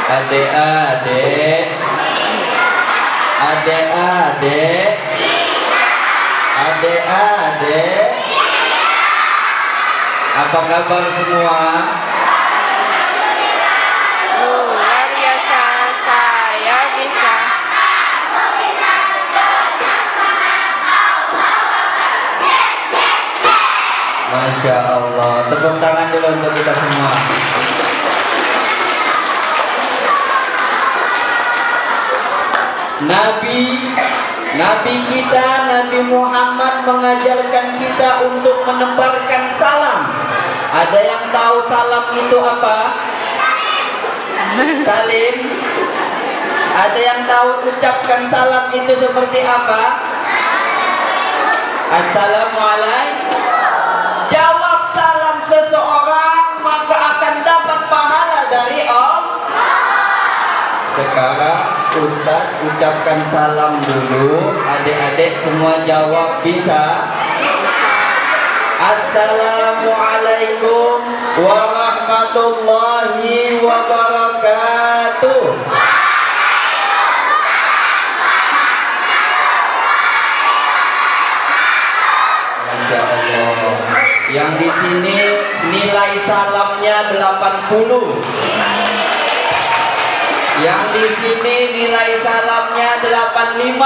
Adik-adik, adik-adik, adik-adik, apa kabar semua? Luar biasa, saya bisa. Masya Allah, tepuk tangan dulu untuk kita semua. Nabi kita, Nabi Muhammad mengajarkan kita untuk menebarkan salam. Ada yang tahu salam itu apa? Salim. Ada yang tahu ucapkan salam itu seperti apa? Assalamualaikum. Jawab salam seseorang maka akan dapat pahala dari Allah. Sekarang Ustadz ucapkan salam dulu. Adik-adik semua jawab bisa? Assalamualaikum warahmatullahi wabarakatuh. Masya Allah. Yang di sini nilai salamnya 80. Yang di sini nilai salamnya 85.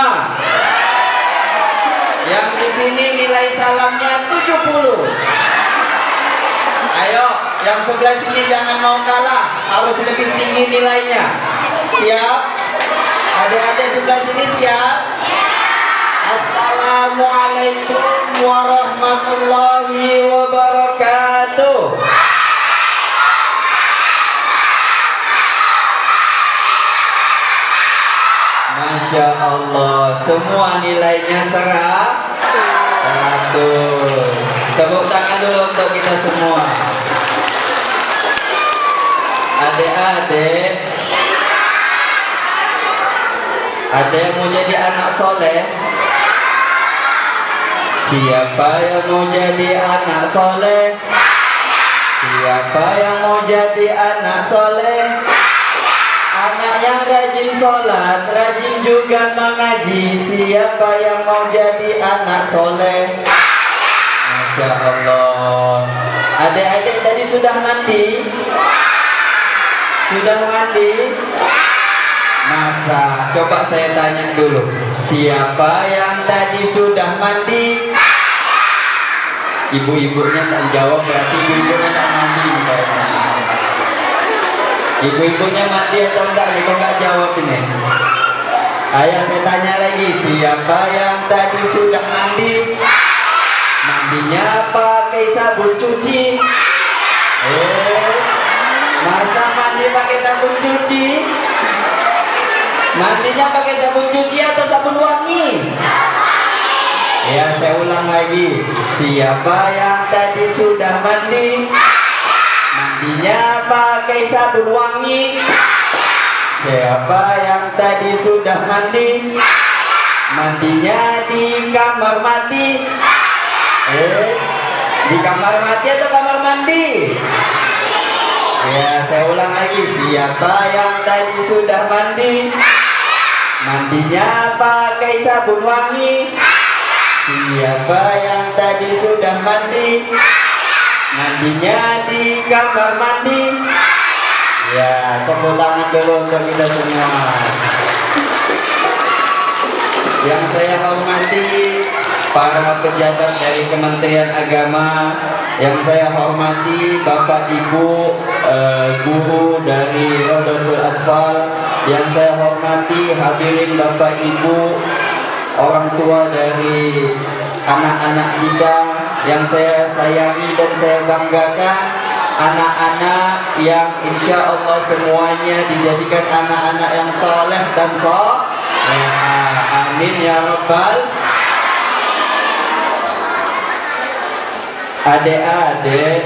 Yang di sini nilai salamnya 70. Ayo, yang sebelah sini jangan mau kalah, harus lebih tinggi nilainya. Siap? Adik-adik sebelah sini siap? Assalamualaikum warahmatullahi wabarakatuh. Masya Allah, semua nilainya 100. Tepuk tangan dulu untuk kita semua. Adik-adik, ada yang mau jadi anak soleh? Siapa yang mau jadi anak soleh? Siapa yang mau jadi anak soleh? Anak yang rajin sholat, rajin juga mengaji. Siapa yang mau jadi anak soleh? Masya Allah. Adik-adik tadi sudah mandi? Sudah mandi? Masa? Coba saya tanya dulu. Siapa yang tadi sudah mandi? Ibu-ibunya tak jawab, berarti ibu-ibunya tak mandi. Ibu-ibunya mandi atau enggak nih? Kok enggak jawab ini? Ayo saya tanya lagi. Siapa yang tadi sudah mandi? Mandinya pakai sabun cuci? Masa mandi pakai sabun cuci? Mandinya pakai sabun cuci atau sabun wangi? Ya, saya ulang lagi. Siapa yang tadi sudah mandi? Mandinya pakai sabun wangi. Siapa yang tadi sudah mandi? Mandinya di kamar mandi. Di kamar mandi atau kamar mandi? Ya, saya ulang lagi. Siapa yang tadi sudah mandi? Mandinya pakai sabun wangi. Siapa yang tadi sudah mandi? Mandinya di kamar mandi. Ya, tepuk tangan dulu untuk kita semua. Yang saya hormati para pejabat dari Kementerian Agama, yang saya hormati Bapak Ibu guru dari Rodatul Atfal, yang saya hormati hadirin Bapak Ibu orang tua dari anak-anak kita, yang saya sayangi dan saya banggakan, anak-anak yang insya Allah semuanya dijadikan anak-anak yang soleh dan amin ya rabbal. Adik-adik,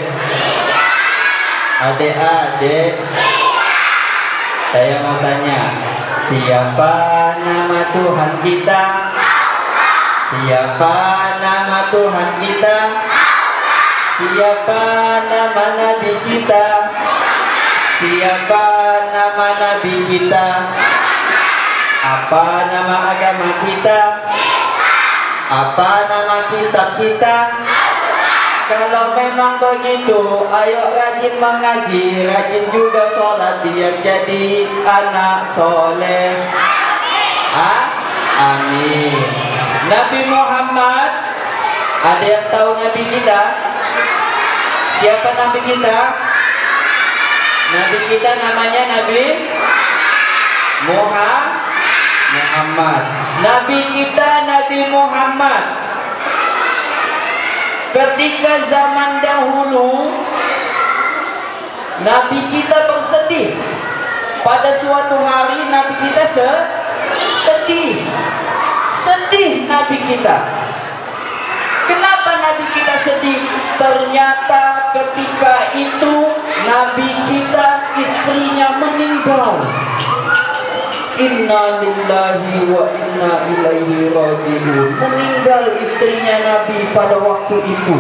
adik-adik, saya mau tanya, siapa nama Tuhan kita? Siapa nama Tuhan kita? Siapa nama Nabi kita? Siapa nama nabi kita? Apa nama agama kita? Apa nama kitab kita? Kalau memang begitu, ayo rajin mengaji, rajin juga sholat, biar jadi anak soleh. Amin. Nabi Muhammad, ada yang tahu Nabi kita? Siapa Nabi kita? Nabi kita namanya Nabi Muhammad. Nabi kita Nabi Muhammad. Ketika zaman dahulu Nabi kita bersedih. Pada suatu hari Nabi kita sedih Nabi kita. Kenapa Nabi kita sedih? Ternyata ketika itu Nabi kita istrinya meninggal. Inna lillahi wa inna ilaihi raji'un. Meninggal istrinya Nabi pada waktu itu.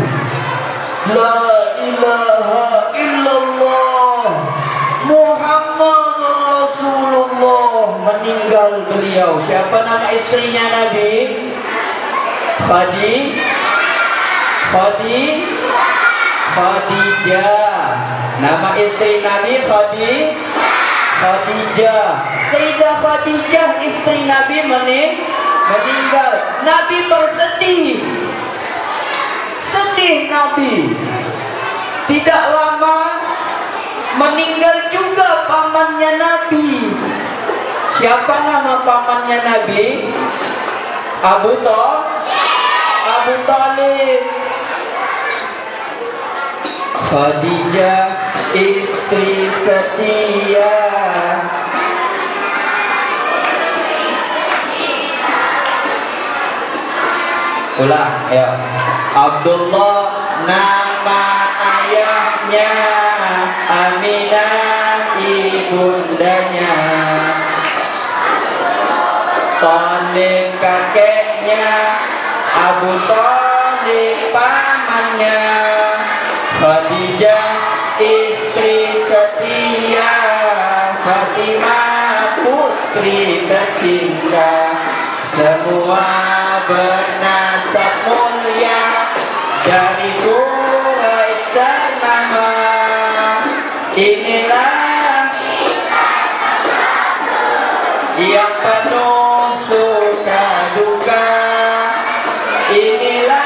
La ilaha illallah Muhammad Rasulullah. Meninggal beliau. Siapa nama istrinya Nabi? Khadijah. Nama istri Nabi Khadijah. Sayyidah Khadijah istri Nabi meninggal. Nabi bersedih. Sedih Nabi. Tidak lama meninggal juga pamannya Nabi. Siapa nama pamannya Nabi? Abu Talib. Khadijah istri setia. Ulang ya. Abdullah nama ayahnya, Aminah ibundanya, Talib kakeknya, Abu Talib pamannya, Khadijah istri setia, Fatimah putri tercinta, semua bernasab mulia dari Quraisy ternama. Inilah yang penuh suka duka. Inilah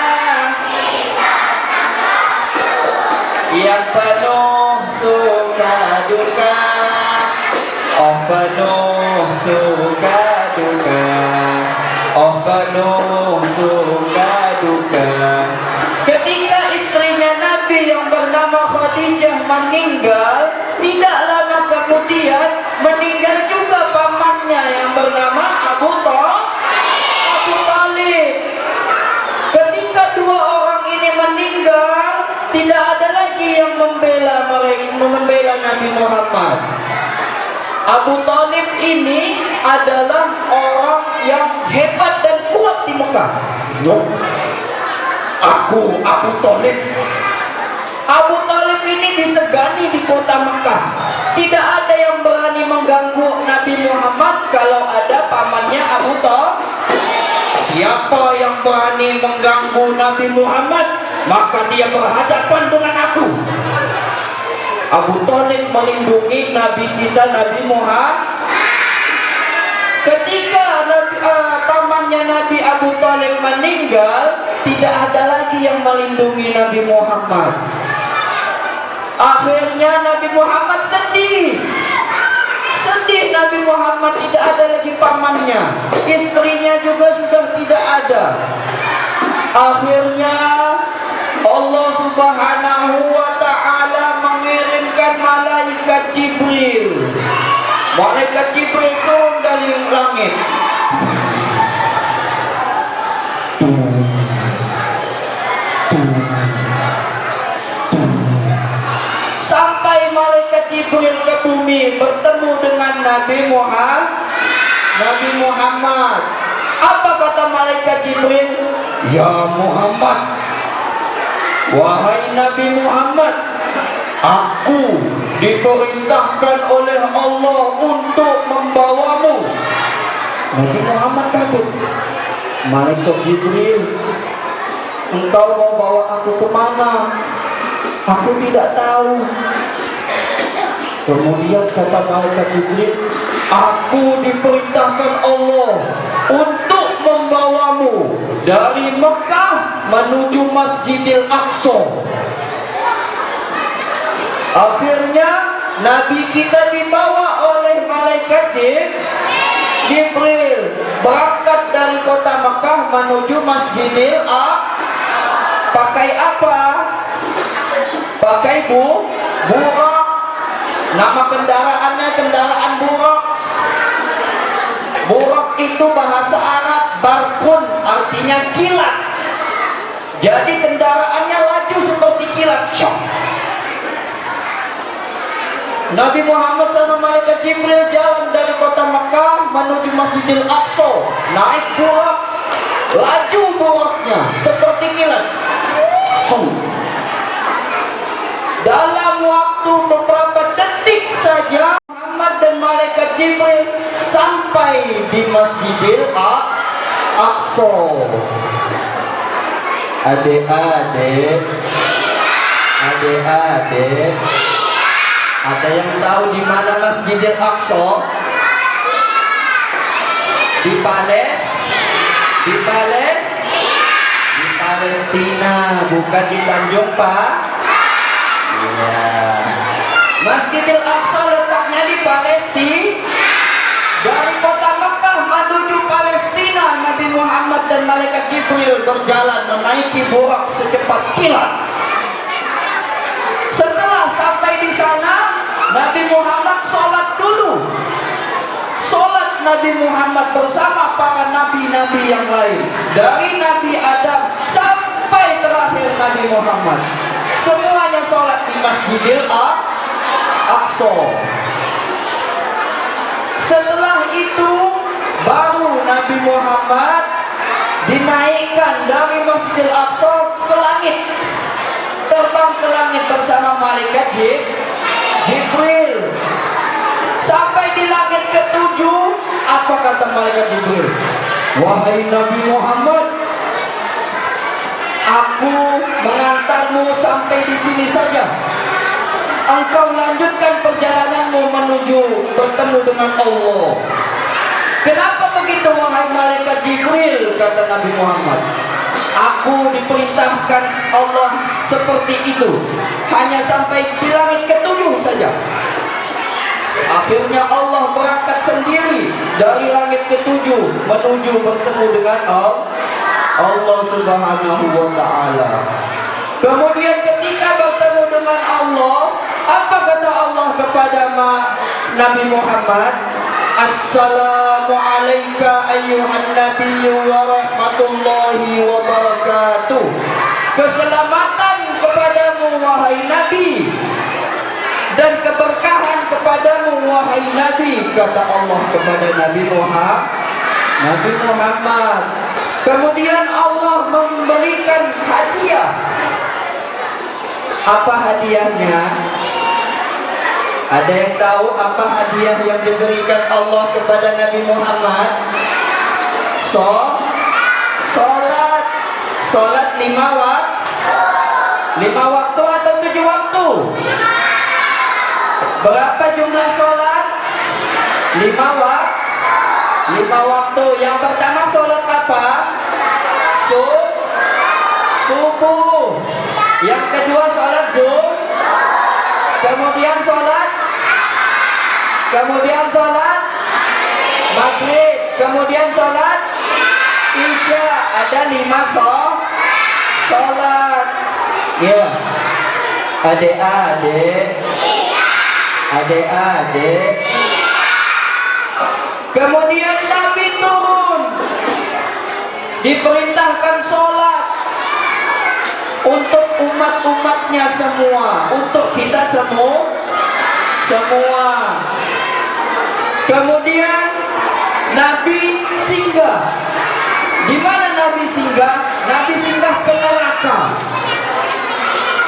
yang penuh suka duka. Oh penuh suka duka. Oh penuh suka duka. Ketika istrinya Nabi yang bernama Khadijah meninggal, tidak lama kemudian meninggal juga pamannya yang bernama Abu Talib. Ketika dua orang ini meninggal, tidak ada lagi yang membela Nabi Muhammad. Abu Talib ini adalah orang yang hebat dan kuat di Mekah. Aku Abu Talib. Abu Talib ini disegani di kota Mekah. Tidak ada yang berani mengganggu Nabi Muhammad kalau ada pamannya Abu Talib. Siapa yang berani mengganggu Nabi Muhammad, maka dia berhadapan dengan aku. Abu Talib melindungi Nabi kita Nabi Muhammad. Ketika pamannya Nabi Abu Talib meninggal, tidak ada lagi yang melindungi Nabi Muhammad. Akhirnya Nabi Muhammad sedih. Nabi Muhammad tidak ada lagi pamannya. Istrinya juga sudah tidak ada. Akhirnya Allah Subhanahu wa ta'ala mengirimkan malaikat Jibril. Malaikat Jibril turun dari langit. Sampai malaikat Jibril ke bumi bertemu dengan Nabi Muhammad. Apa kata malaikat Jibril? Ya Muhammad, wahai Nabi Muhammad, aku diperintahkan oleh Allah untuk membawamu. Nabi Muhammad kaget. Malaikat Jibril, engkau mau bawa aku kemana? Aku tidak tahu. Kemudian kata malaikat Jibril, aku diperintahkan Allah untuk membawamu dari Mekah menuju Masjidil Aqsa. Akhirnya Nabi kita dibawa oleh malaikat Jibril berangkat dari kota Mekah menuju Masjidil Aqsa. Pakai apa? Pakai burak. Nama kendaraannya kendaraan burak. Burak itu bahasa Arab barkun, artinya kilat. Jadi kendaraannya laju seperti kilat. Syok. Nabi Muhammad sama malaikat Jibril jalan dari kota Mekah menuju Masjidil Aqsa, naik burak, laju buraknya seperti kilat. Dalam waktu beberapa detik saja Muhammad dan malaikat Jibril sampai di Masjidil Aqsa. Adik-adik, ada yang tahu di mana Masjidil Aqsa? Di Palestina, bukan di Tanjung Iya. Masjidil Aqsa letaknya di Palestina. Dari kota Mekah menuju Palestina, Nabi Muhammad dan malaikat Jibril berjalan menaiki burak secepat kilat. Setelah sampai di sana, Nabi Muhammad sholat dulu. Sholat Nabi Muhammad bersama para nabi-nabi yang lain, dari Nabi Adam sampai terakhir Nabi Muhammad. Semuanya sholat di Masjidil Aqsa. Setelah itu baru Nabi Muhammad dinaikkan dari Masjidil Aqsa ke langit, terbang ke langit bersama malaikat Jibril. Sampai di langit ke-7, apa kata malaikat Jibril? Wahai Nabi Muhammad, aku mengantarmu sampai di sini saja. Engkau lanjutkan perjalananmu menuju bertemu dengan Allah. Kenapa begitu wahai malaikat Jibril? Kata Nabi Muhammad, aku diperintahkan Allah seperti itu, hanya sampai di langit ke-7 saja. Akhirnya Allah berangkat sendiri dari langit ke-7 menuju bertemu dengan Allah Subhanahu wa ta'ala. Kemudian ketika bertemu dengan Allah, apa kata Allah kepada Nabi Muhammad? Assalamu alayka ayyuhan nabiyyu wa rahmatullahi wa barakatuh. Keselamatan kepadamu wahai Nabi, dan keberkahan kepadamu wahai Nabi, kata Allah kepada Nabi Muhammad. Kemudian Allah memberikan hadiah. Apa hadiahnya? Ada yang tahu apa hadiah yang diberikan Allah kepada Nabi Muhammad? Sholat 5 waktu atau 7 waktu? Berapa jumlah sholat? 5 waktu. Yang pertama sholat apa? Subuh. Yang kedua sholat zuhur. Kemudian sholat maghrib. Kemudian sholat isya. Ada 5 sholat. Ya, adik-adik. Kemudian Nabi turun, diperintahkan sholat untuk umat-umatnya semua, untuk kita semua. Kemudian Nabi singgah. Di mana Nabi singgah? Nabi singgah ke neraka.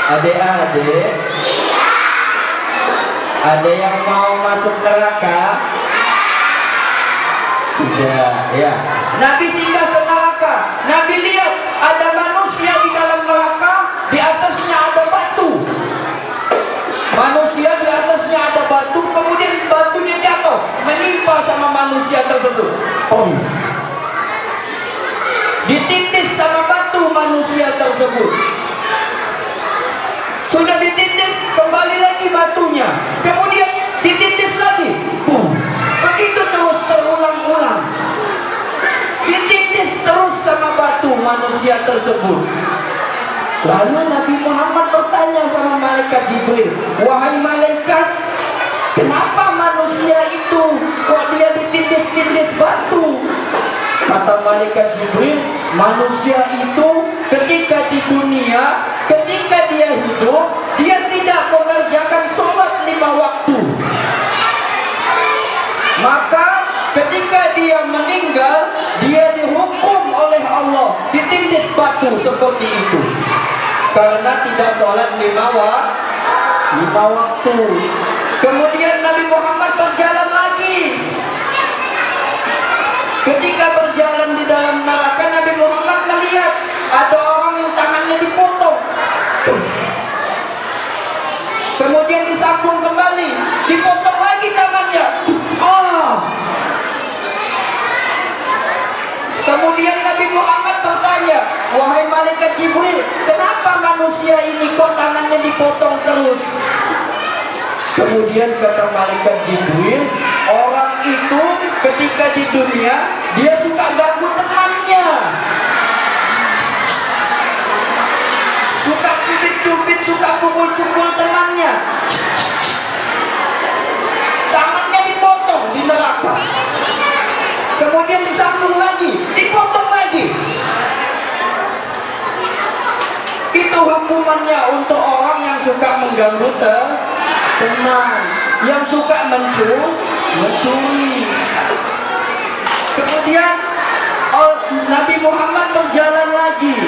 Adik-adik, Ada yang mau masuk neraka? Tidak, ya. Nabi singgah ke neraka. Nabi lihat ada manusia di dalam neraka, di atasnya ada batu. Manusia di atasnya ada batu, kemudian batunya jatuh, menimpa sama manusia tersebut. Oh. Ditindis sama batu manusia tersebut. Sudah ditindis, kembali lagi batunya. Kemudian ditindis lagi. Begitu terus terulang-ulang. Ditindis terus sama batu manusia tersebut. Lalu Nabi Muhammad bertanya sama malaikat Jibril, wahai malaikat, kenapa manusia itu kok dia ditindis-tindis batu? Kata malaikat Jibril, manusia itu ketika di dunia, ketika dia hidup, dia tidak mengerjakan sholat 5 waktu. Maka ketika dia meninggal, dia dihukum oleh Allah, ditindis batu seperti itu, karena tidak sholat 5 waktu. Kemudian Nabi Muhammad berjalan lagi. Ketika berjalan di dalam neraka, Nabi Muhammad melihat ada orang yang tangannya dipotong. Kemudian disambung kembali, dipotong lagi tangannya. Kemudian Nabi Muhammad bertanya, wahai malaikat Jibril, kenapa manusia ini kok tangannya dipotong terus? Kemudian kata malaikat Jibril, orang itu ketika di dunia dia suka ganggu temannya, suka cubit-cubit, suka pukul-pukul temannya. Tangannya dipotong di neraka. Kemudian disambung lagi, dipotong lagi. Itu hukumannya untuk orang yang suka mengganggu teman, yang suka mencuri. Kemudian Nabi Muhammad berjalan lagi,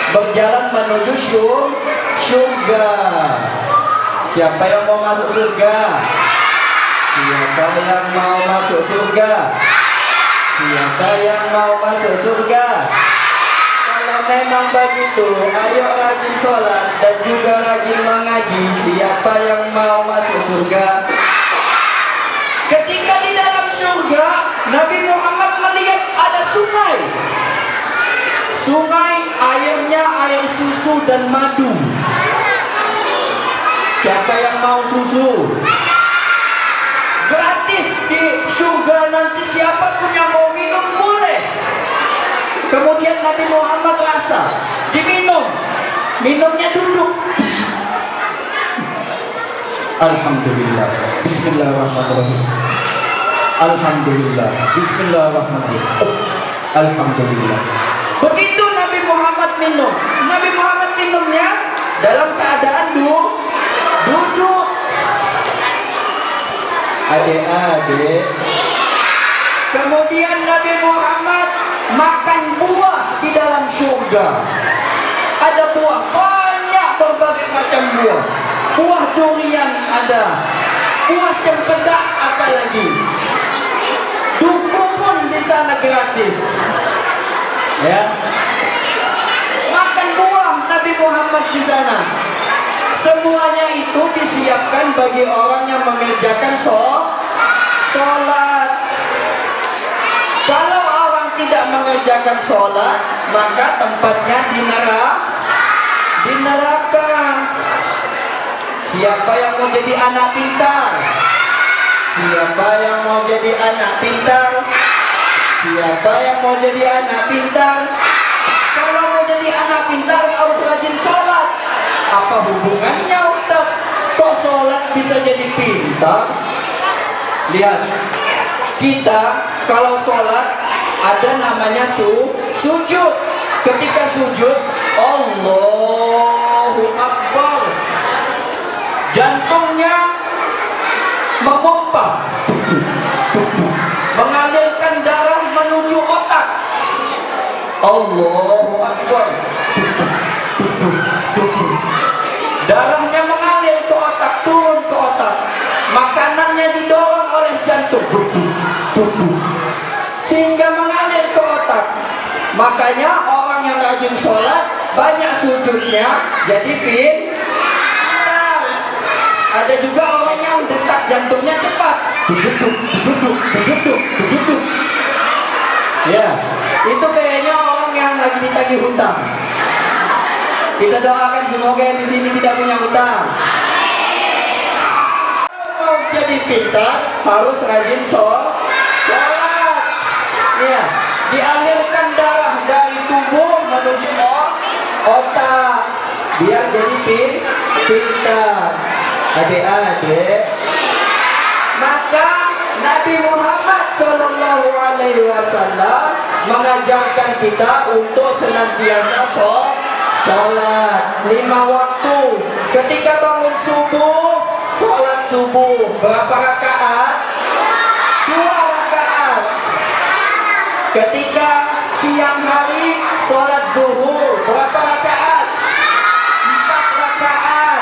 berjalan menuju surga. Siapa yang mau masuk surga? Siapa yang mau masuk surga? Siapa yang mau masuk surga? Kalau memang begitu, ayo rajin sholat dan juga rajin mengaji. Siapa yang mau masuk surga? Ketika di dalam surga, Nabi Muhammad melihat ada sungai. Sungai airnya air susu dan madu. Siapa yang mau susu? Gratis di surga nanti, siapapun yang mau minum boleh. Kemudian Nabi Muhammad rasa, diminum, minumnya duduk. Alhamdulillah, Bismillahirrahmanirrahim. Alhamdulillah, Bismillahirrahmanirrahim. Alhamdulillah. Begitu Nabi Muhammad minum, Nabi Muhammad minumnya dalam keadaan duduk. Adik-adik, kemudian Nabi Muhammad makan buah di dalam surga. Ada buah, banyak berbagai macam buah. Buah durian ada, buah cempedak apalagi. Duku pun di sana gratis. Ya, makan buah Nabi Muhammad di sana. Semuanya itu disiapkan bagi orang yang mengerjakan sholat. Kalau orang tidak mengerjakan sholat, maka tempatnya di neraka. Siapa yang mau jadi anak pintar? Siapa yang mau jadi anak pintar? Siapa yang mau jadi anak pintar? Kalau mau jadi anak pintar harus rajin sholat. Apa hubungannya Ustaz? Kok sholat bisa jadi pintar? Lihat, kita kalau sholat ada namanya sujud. Ketika sujud, Allahu Akbar, jantungnya memompa, mengalirkan darah menuju otak. Allahu Akbar, darahnya mengalir ke otak, turun ke otak. jantung, sehingga mengalir ke otak. Makanya orang yang rajin sholat banyak sujudnya, jadi pintar. Ada juga orang yang detak jantungnya cepat, ya, itu kayaknya orang yang lagi ditagih hutang. Kita doakan semoga yang di sini tidak punya hutang. Mau jadi pintar harus rajin sholat. Ya, dialirkan darah dari tubuh menuju otak biar jadi pintar. Adik-adik, maka Nabi Muhammad SAW mengajarkan kita untuk senantiasa sholat 5 waktu. Ketika bangun subuh, sholat subuh berapa rakaat? 2 rakaat. Ketika siang hari, sholat zuhur berapa rakaat? 4 rakaat.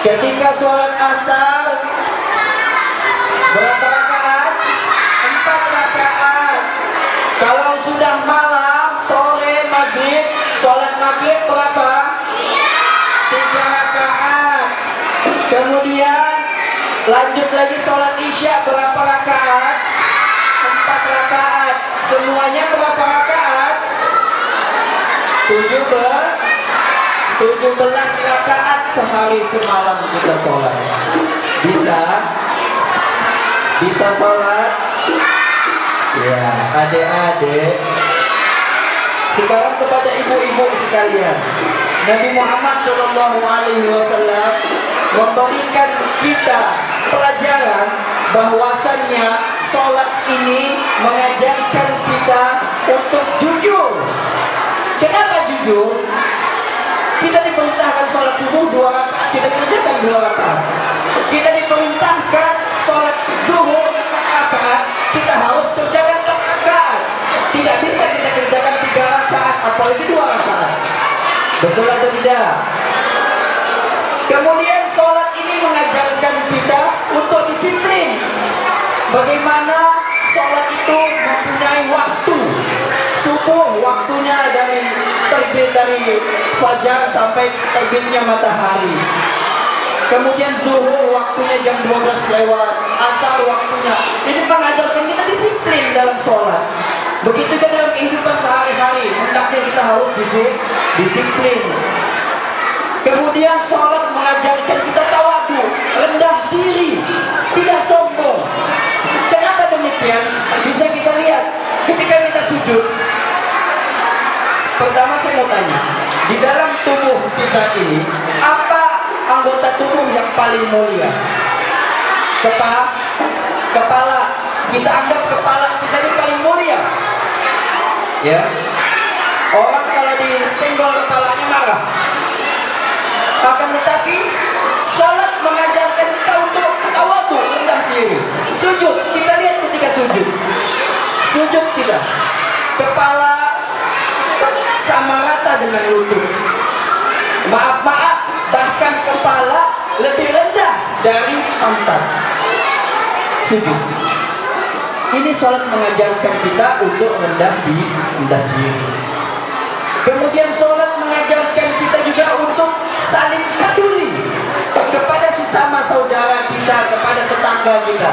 Ketika sholat asar berapa rakaat? 4 rakaat. Kalau sudah malam, sore, maghrib, sholat maghrib berapa? 3 rakaat. Kemudian lanjut lagi sholat isya berapa rakaat? 4 rakaat. Semuanya berapa rakaat? 17 rakaat sehari semalam kita sholat. Bisa sholat? Ya, adik-adik. Sekarang kepada ibu-ibu sekalian, Nabi Muhammad SAW memberikan kita pelajaran bahwasannya sholat ini mengajarkan kita untuk jujur. Kenapa jujur? Kita diperintahkan sholat subuh 2 rakaat, kita kerjakan 2 rakaat. Kita diperintahkan sholat zuhur 4 rakaat, kita harus kerjakan 4 rakaat. Tidak bisa kita kerjakan 3 rakaat, apalagi 2 rakaat. Betul atau tidak? Kemudian sholat ini mengajarkan kita untuk disiplin. Bagaimana sholat itu mempunyai waktu. Subuh waktunya dari terbit dari fajar sampai terbitnya matahari. Kemudian zuhur waktunya jam 12 lewat, asar waktunya. Ini mengajarkan kita disiplin dalam sholat. Begitu juga dalam kehidupan sehari-hari, hendaknya kita harus disiplin. Kemudian sholat mengajarkan kita tawadu, rendah diri, tidak sombong. Kenapa demikian? Bisa kita lihat ketika kita sujud. Pertama saya mau tanya, di dalam tubuh kita ini, apa anggota tubuh yang paling mulia? Kepala. Kita anggap kepala kita ini paling mulia. Ya. Orang kalau disenggol kepalanya marah. Akan tetapi sholat mengajarkan kita untuk tawadu, rendah diri. Sujud, kita lihat ketika sujud. Sujud tidak. Kepala sama rata dengan lutut. Maaf, bahkan kepala lebih rendah dari pantat. Sujud. Ini sholat mengajarkan kita untuk rendah diri. Kemudian sholat mengajarkan kita juga untuk saling peduli kepada sesama saudara kita, kepada tetangga kita.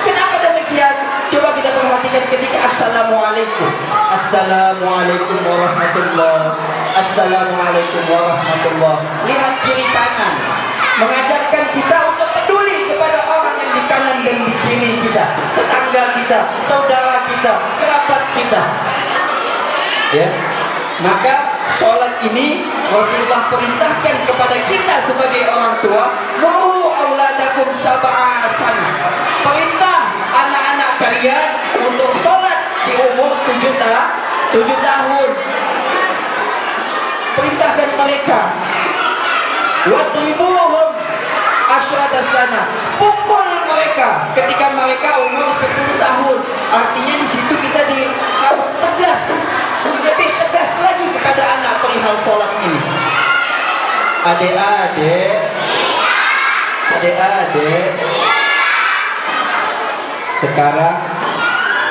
Kenapa demikian? Coba kita perhatikan ketika Assalamualaikum. Assalamualaikum warahmatullahi. Assalamualaikum warahmatullahi. Lihat kiri kanan. Mengajarkan kita untuk peduli kepada orang yang di kanan dan di kiri kita, tetangga kita, saudara kita, kerabat kita. Ya. Maka sholat ini Rasulullah perintahkan kepada kita sebagai orang tua, muru auladakum sab'a sana. Perintah anak-anak kalian untuk sholat di umur 7 tahun. Perintahkan mereka. Wadribuhum asyrata sana. Pukul mereka ketika mereka umur 10 tahun. Artinya di situ kita harus tegas, lebih tegas lagi kepada anak perihal sholat ini. Adik-adik, Sekarang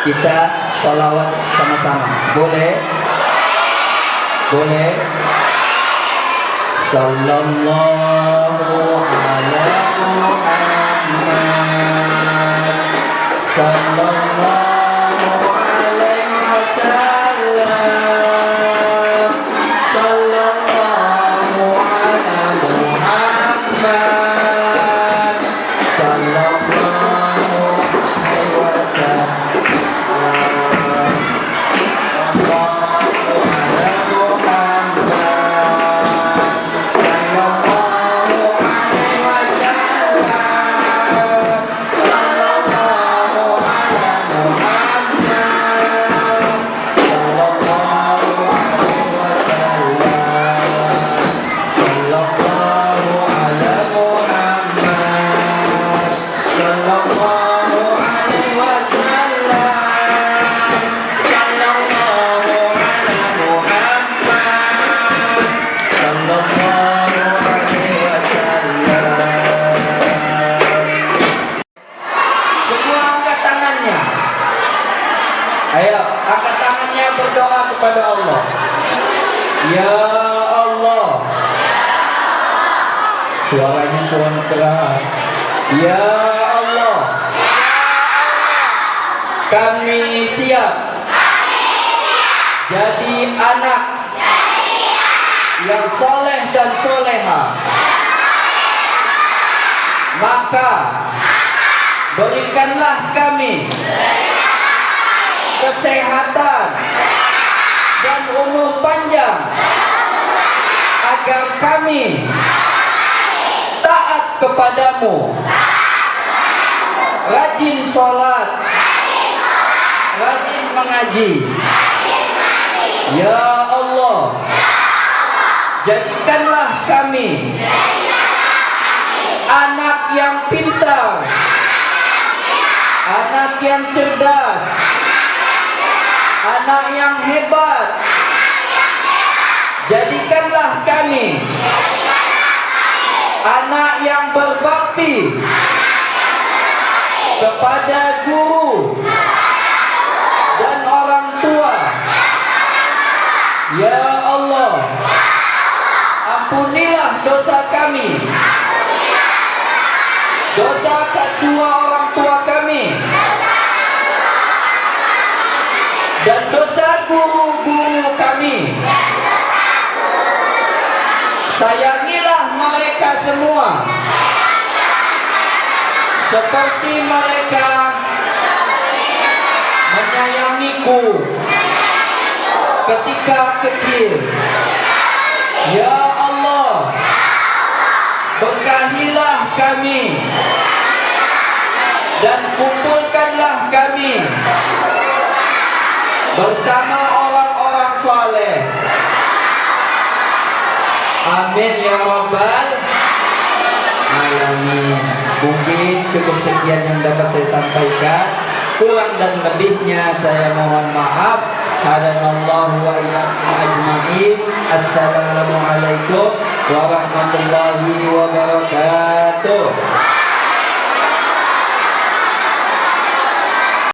kita sholawat sama-sama. Boleh? Boleh? Sallallahu ala Muhammad, sallallahu alaihi wasallam, sallallahu ala Muhammad, sallallahu alaihi wasallam, sallallahu ala Muhammad, sallallahu alaihi wasallam, sallallahu ala Muhammad, sallallahu alaihi wasallam, sallallahu ala Muhammad, sallallahu alaihi wasallam, sallallahu ala Muhammad, sallallahu alaihi wasallam. Semua angkat tangannya. Ayo, angkat tangannya berdoa kepada Allah. Ya Allah. Suaranya kurang keras. Ya Allah. Kami siap jadi anak yang soleh dan soleha. Maka berikanlah kami kesehatan dan umur panjang, agar kami taat kepadamu, rajin sholat, rajin mengaji. Ya Allah, jadikanlah kami anak yang pintar, anak yang cerdas, anak yang hebat. Jadikanlah kami anak yang berbakti kepada guru dan orang tua. Ya Allah, ampunilah dosa kami, dosa kedua orang tua kami, dan dosa guru-guru kami. Sayangilah mereka semua seperti mereka menyayangiku ketika kecil. Ya Allah, berkahilah kami dan kumpulkanlah kami bersama orang-orang saleh. Amin ya rabbal alamin. Mungkin cukup sekian yang dapat saya sampaikan. Kurang dan lebihnya saya mohon maaf. Hadanallahu wa iyyakum ajma'in. Assalamualaikum warahmatullahi wabarakatuh.